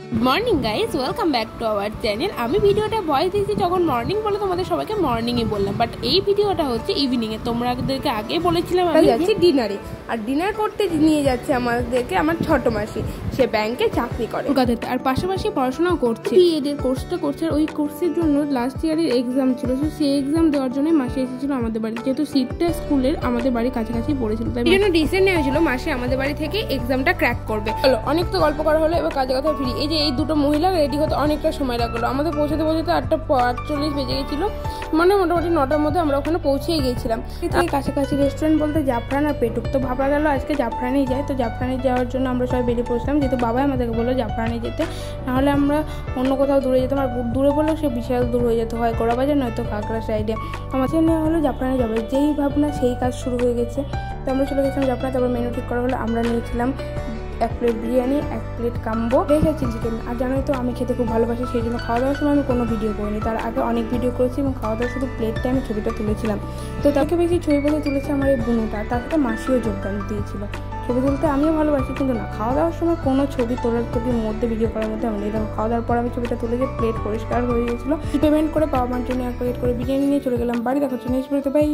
Morning guys, welcome back to our channel. আমি ভিডিওটা voice দিয়েছি যখন মর্নিং বলে তোমাদের সবাইকে মর্নিংয়ে বললাম, বাট এই ভিডিওটা হচ্ছে ইভিনিংয়ে। তোমাদেরকে আগে বলেছিলাম আমি যাচ্ছি ডিনারে, আর ডিনার করতে নিয়ে যাচ্ছে আমাদেরকে আমার ছোট মাসি। সে ব্যাংকে চাকরি করে কলকাতাতে, আর পাশাপাশি পড়াশোনাও করছে। বিএড এর কোর্সটা করছে। ওই কোর্সের জন্য লাস্ট ইয়ারের এক্সাম ছিল, তো সেই এক্সাম দেওয়ার জন্য মাসি এসেছিল আমাদের বাড়ি, যেহেতু সিটটা স্কুলের আমাদের বাড়ির কাছাকাছি পড়েছিল, তাই জন্য ডিসিশন নেওয়া হয়েছিল মাসি আমাদের বাড়ি থেকে এক্সামটা ক্র্যাক করবে। চলো, অনেক তো গল্প করা হলো, এবার কাজে কথা ফিরি। এই যে এই দুটো মহিলা রেডি হতে অনেকটা সময় লাগলো। আমাদের পৌঁছাতে 8:48 বেজে গেছিল, মানে মোটামুটি 9টার মধ্যে আমরা ওখানে পৌঁছেই গিয়েছিলাম। এই কাছাকাছি রেস্টুরেন্ট বলতে জাফরান আর পেটুক, তো ভাবা গেল আজকে জাফরানেই যাই। তো জাফরানে যাওয়ার জন্য আমরা সবাই বেরিয়ে পড়ছিলাম, যেহেতু বাবাই আমাদেরকে বললো জাফরানে যেতে, নাহলে আমরা অন্য কোথাও দূরে যেতাম। আর দূরে বললেও সে বিশাল দূর হয়ে যেত, হয় গোড়াবাজার নয়তো কাঁকড়া সাইডে। আমাদের নেওয়া হলো জাফরানে যাবে, যেই ভাবনা সেই কাজ শুরু হয়ে গেছে। তো আমরা চলে গেছিলাম জাফরানে। তারপর মেনু ঠিক করা হলো। আমরা নিয়েছিলাম 1 plate biryani, 1 plate combo, veg আর চিলি চিকেন। আর জানোই তো আমি খেতে খুব ভালোবাসি, সেই জন্য খাওয়া দাওয়ার সময় আমি কোনো ভিডিও করিনি। তার আগে অনেক ভিডিও করেছি এবং খাওয়া দাওয়া শুধু প্লেটটা আমি ছবিটা তুলেছিলাম। তো তাকে বেশি ছবি বলে তুলেছে আমার এই বোনটা, তার সাথে মাসিও যোগদান দিয়েছিল। ছবি তুলতে আমিও ভালোবাসি, কিন্তু না, খাওয়া দাওয়ার সময় কোনো ছবি তোলার মধ্যে ভিডিও করার মধ্যে আমি দেখো। খাওয়া দাওয়ার পর আমি ছবিটা তুলে যে প্লেট পরিষ্কার হয়ে গিয়েছিলো। পেমেন্ট করে পাওয়া মার জন্য 1 প্লেট করে বিরিয়ানি নিয়ে চলে গেলাম বাড়ি। দেখার জন্য বাই।